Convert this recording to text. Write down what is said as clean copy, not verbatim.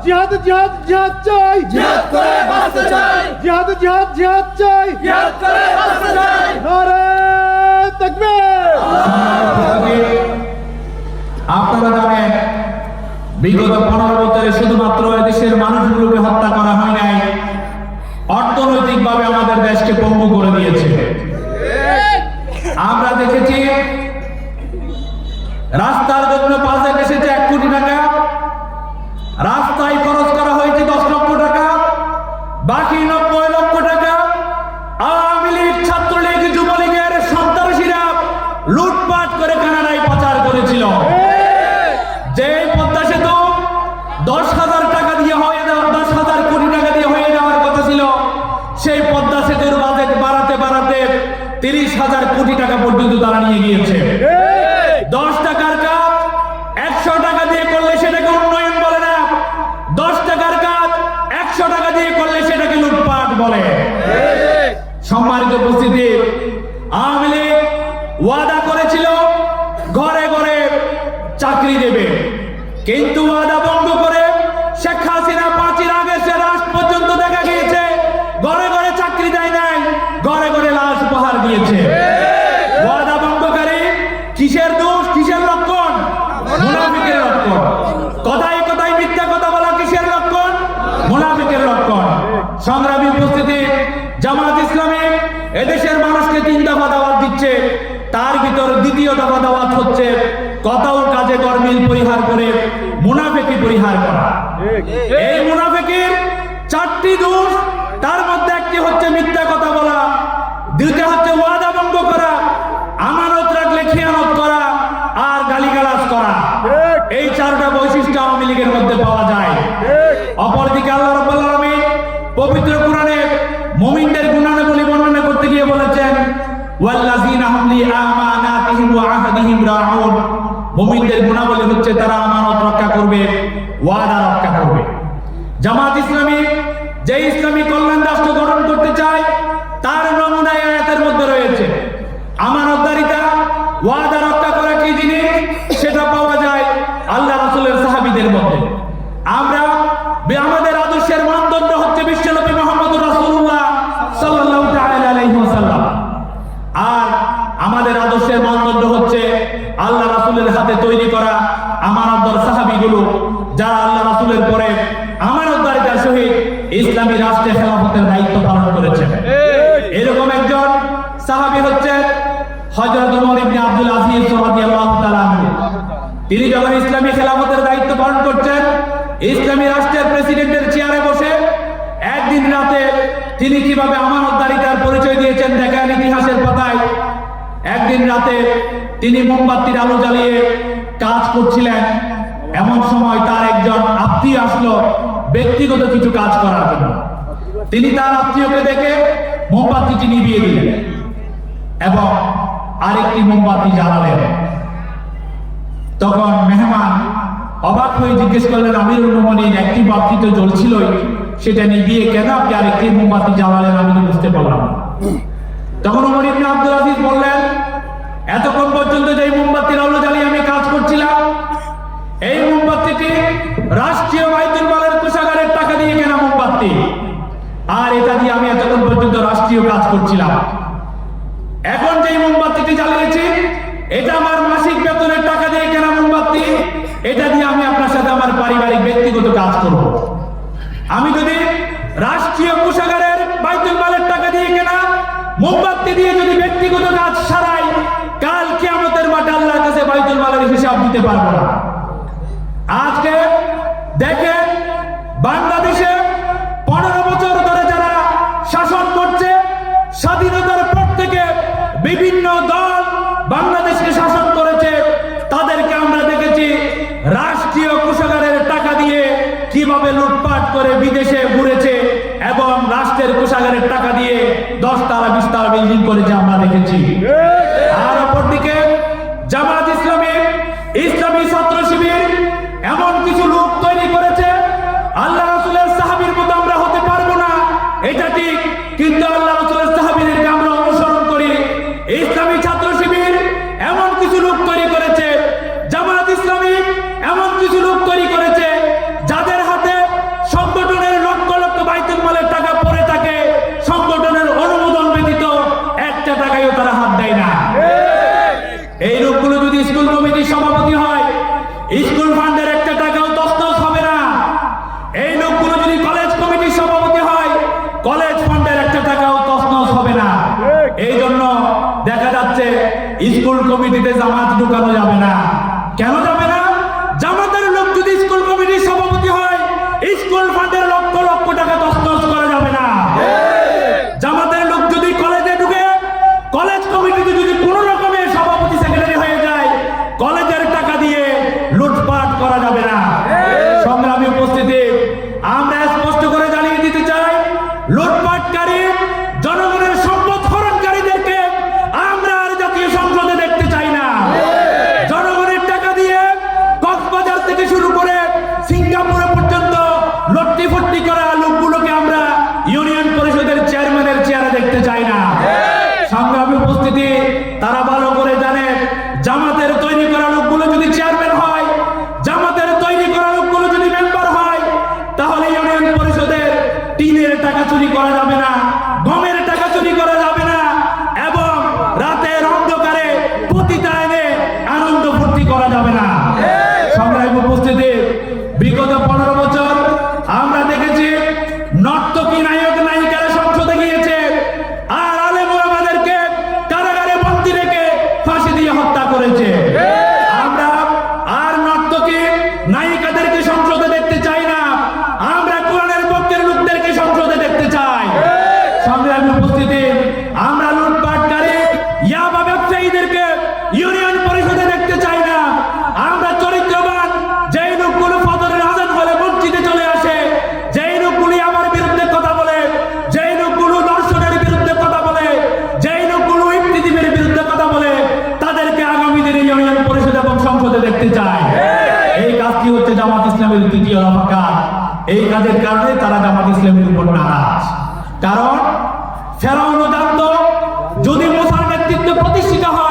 জিহাদ জিহাদ জিহাদ চাই, জিহাদ করে বাঁচতে চাই, জিহাদ জিহাদ জিহাদ চাই, জিহাদ করে বাঁচতে চাই। নারে তাকবীর। আপনারা জানেন বিগত 15 বছরে শুধুমাত্র এদেশের মানুষগুলোকে হত্যা করা হয় নাই, অর্থনৈতিকভাবে আমাদের দেশকে পঙ্গু করে দিয়েছে। আমরা দেখেছি রাস্তার জন্য বাজেট এসেছে 1 কোটি টাকা, রাস্তায় খরচ করা হয়েছে 10 লক্ষ টাকা, বাকি 90 লক্ষ টাকা আওয়ামী লীগ, ছাত্রলীগ, যুবলীগের সন্ত্রাসীরা লুটপাট করে কানাডায় পাচার করেছিল। যে পদ্মা সেতু 10,000 টাকা দিয়ে হয়ে যাওয়ার, 10,000 কোটি টাকা দিয়ে হয়ে যাওয়ার কথা ছিল, সেই পদ্মা সেতুর বাজেট বাড়াতে বাড়াতে 30,000 কোটি টাকা পর্যন্ত তারা নিয়ে গিয়েছে। 10 টাকার কাজ 100 টাকা দিয়ে করলে সেটাকে উন্নয়ন বলে না, 10 টাকার কাজ 100 টাকা দিয়ে করলে সেটাকে লুটপাট বলে। সম্মানিত উপস্থিতি, আওয়ামী লীগ ওয়াদা করেছিল ঘরে ঘরে চাকরি দেবে, কিন্তু ওয়াদা ভঙ্গ করে শেখ হাসিনা 5 আগে সে রাষ্ট্র পর্যন্ত দেখা গিয়েছে ঘরে ঘরে চাকরি দেয় নাই, ঘরে ঘরে লাশ উপহার দিয়েছে। ওয়াদা ভঙ্গকারী কিসের দোষ, কিসের লক্ষণ? মুনাফিকের লক্ষণ। কথায় কথায় মিথ্যা কথা বলা কিসের লক্ষণ? মুনাফিকের লক্ষণ। সংগ্রামী উপস্থিতি, জামাত ইসলামী এদেশের মানুষকে 3 দফা দাওয়াত দিচ্ছে, তার ভিতর দ্বিতীয় দফা দাওয়াত হচ্ছে কথা ও কাজে গরমিল পরিহার করে মুনাফিকি পরিহার করা। এই মুনাফিকের 4টি দোষ, তার মধ্যে একটি হচ্ছে মিথ্যা কথা বলা, দুইটা হচ্ছে ওয়াদা ভঙ্গ করা, আমানত রাখলে খেয়ানত করা, আর গালিগালাজ করা। এই 4টা বৈশিষ্ট্য আওয়ামী লীগের মধ্যে পাওয়া যায়। অপরদিকে আল্লাহ রাব্বুল আলামিন পবিত্র কোরআনে মুমিনদের গুণাবলী বর্ণনা করতে গিয়ে বলেছেন, ওয়াল্লাযীনা হুম লিআমানাতিহিম ওয়া আহদিহিম রাউন। মুমিনদের গুণাবলী হচ্ছে তারা আমানত রক্ষা করবে, ওয়াদা রক্ষা করবে। জামাত ইসলামী যে ইসলামী কল্যাণ রাষ্ট্র গঠন করতে চায়, তার নমুনা আয়াতের মধ্যে রয়েছে। আমানতদারিতা, ওয়াদা রক্ষা করা কি জিনিস, সেটা পাওয়া যায় আল্লাহ রাসূলের সাহাবীদের মধ্যে। আমরা আমাদের আদর্শের মানদণ্ড হচ্ছে বিশ্বনবী মুহাম্মদুর রাসূলুল্লাহ সাল্লাল্লাহু তাআলা আলাইহি ওয়াসাল্লাম, আর আমাদের আদর্শের মানদণ্ড হচ্ছে আল্লাহ রাসূলের হাতে তৈরি করা আমানতদার সাহাবীগুলো, যারা আল্লাহ রাসূলের পরে আমানতদারিতার সহিত ইসলামী রাষ্ট্রে খেলাফতের দায়িত্ব পালন করেছেন। এরকম একজন সাহাবী হচ্ছে হযরত ওমর ইবনে আব্দুল আজিজ রাদিয়াল্লাহু তাআলা আনহু। তিনি যখন ইসলামী খেলাফতের দায়িত্ব পালন করছেন, ইসলামী রাষ্ট্রের প্রেসিডেন্টের চেয়ারে বসে, একদিন রাতে তিনি কিভাবে আমানতদারিতার পরিচয় দিয়েছেন দেখেন ইতিহাসের পাতায়। একদিন রাতে তিনি মোমবাতির আলো জ্বালিয়ে কাজ করছিলেন, এমন সময় তার একজন আত্মীয় আসলো ব্যক্তিগত কিছু কাজ করার জন্য। তিনি তার আত্মীয়কে দেখে মোমবাতিটি নিভিয়ে দিলেন এবং আরেকটি মোমবাতি জ্বালালেন। তখন মেহমান অবাক হয়ে জিজ্ঞেস করলেন, আমিরুল মুমিনিন, একটি বাতি তো জ্বলছিলই, সেটা নিভিয়ে কেন আপনি আরেকটি মোমবাতি জ্বালালেন? আমি তো বুঝতে পারলাম না। তখন ওমর ইবনে আব্দুল আজিজ বললেন, এতক্ষণ পর্যন্ত যে মোমবাতির আলো জ্বালিয়ে আমি কাজ করছিলাম, এই মোমবাতিটি রাষ্ট্রীয় বাইতুল মালের কোষাগারের টাকা দিয়ে কেনা মোমবাতি, আর এটা দিয়ে আমি এতক্ষণ পর্যন্ত রাষ্ট্রীয় কাজ করছিলাম। এখন যে মোমবাতিটি জ্বালিয়েছি, এটা আমার মাসিক বেতনের টাকা দিয়ে কেনা মোমবাতি, এটা দিয়ে আমি আপনার সাথে আমার পারিবারিক ব্যক্তিগত কাজ করব। আমি যদি রাষ্ট্রীয় কোষাগারের বাইতুল মালের টাকা দিয়ে কেনা মোমবাতি দিয়ে যদি ব্যক্তিগত কাজ সারাই, কাল কিয়ামতের মাঠে আল্লাহর কাছে বাইতুল মালের হিসাব দিতে পারবো না। আজকে দেখেন, বাংলাদেশে 15 বছর ধরে যারা শাসন করছে, স্বাধীনতার পর থেকে বিভিন্ন দল বাংলাদেশকে শাসন করেছে, তাদেরকে আমরা দেখেছি রাষ্ট্রীয় কোষাগারের টাকা দিয়ে কিভাবে লুটপাট করে বিদেশে ঘুরেছে এবং রাষ্ট্রের কোষাগারের টাকা দিয়ে 10 তলা 20 তলা বিল্ডিং করেছে, আমরা দেখেছি। আর অপরদিকে জামাত ইসলামী, ইসলামী ছাত্র শিবির এমন কিছু লোক তৈরি করেছে, আল্লাহ রাসূলের সাহাবীর মতো আমরা হতে পারবো না, এটা ঠিক, কিন্তু আল্লাহ রাসূলের সাহাবীদেরকে আমরা অনুসরণ করি। ইসলামী ছাত্র শিবির এমন কিছু লোক তৈরি করেছে, জামাত ইসলামী এমন কিছু লোক তৈরি করেছে, যাদের হাতে কমিটিতে জামাত ঢুকানো যাবে না। কেন যাবে না? জামাতের লোক যদি স্কুল কমিটির সভাপতি হয়, স্কুল ফান্ডের লক্ষ লক্ষ টাকা তছনছ করা যাবে না। জামাতের লোক যদি কলেজে ঢুকে, কলেজ কমিটিতে যদি কোনো রকমের সভাপতি সেক্রেটারি হয়ে যায়, কলেজের টাকা দিয়ে লুটপাট করা যাবে না। সংগ্রামী উপস্থিতি, আমরা স্পষ্ট করে জানিয়ে দিতে চাই, লুটপাটকারী জনগণের সম্পদ হরণকারীদেরকে আমরা আর জাতীয় সংসদে দেখতে চাই না। জনগণের টাকা দিয়ে কক্সবাজার থেকে শুরু করে সিঙ্গাপুর পর্যন্ত লট্টি ফট্টি করা লোকগুলোকে আমরা ইউনিয়ন পরিষদের চেয়ারম্যানের চেয়ারে দেখতে চাই না। সংগ্রামী উপস্থিতি, তারা ভালো করে জানে জামাতের তৈরি করা লোকগুলো যদি চেয়ারম্যান হয়, জামাতের তৈরি করা লোকগুলো যদি মেম্বার হয়, তাহলে ইউনিয়ন পরিষদের টিনের টাকা চুরি করা যাবে না, গমের টাকা চুরি করা যাবে না, এবং রাতের অন্ধকারে পতিতায়নে আনন্দ ফুর্তি করা যাবে না। সংগ্রামী উপস্থিতি, বিগত 15 বছর আমরা দেখেছি নর্তকী নায়ক নায়িকারা সংসদে গিয়েছে, আর আলেম ওলামাদেরকে কারাগারে বন্দী রেখে ফাঁসি দিয়ে হত্যা করেছে। আমরা আর নর্তকী নায়িকাদেরকে সংসদে দেখতে চাই না, আমরা কোরআনের পক্ষের লোকদেরকে সংসদে দেখতে চাই। সংগ্রামী উপস্থিতি, আমরা লুটপাটকারী ইয়াবা ব্যবসায়ীদেরকে ইউনিয়ন পরিষদে দেখতে চাই না। আমরা চরিত্রবান যেই লোকগুলো ফজরের আযান হলে মসজিদে চলে আসে, যেই লোকগুলি আমার বিরুদ্ধে কথা বলে, যেই লোকগুলো দর্শনের বিরুদ্ধে কথা বলে, যেই লোকগুলো পৃথিবীর বিরুদ্ধে কথা বলে, তাদেরকে আগামী দিনে ইউনিয়ন পরিষদ এবং সংসদে দেখতে চাই। এই কাজটি হচ্ছে জামাত ইসলামের দ্বিতীয় দফা কাজ। এই কাজের কারণে তারা জামাত ইসলামের উপর নারাজ। কারণ ফেরাউনও জানতো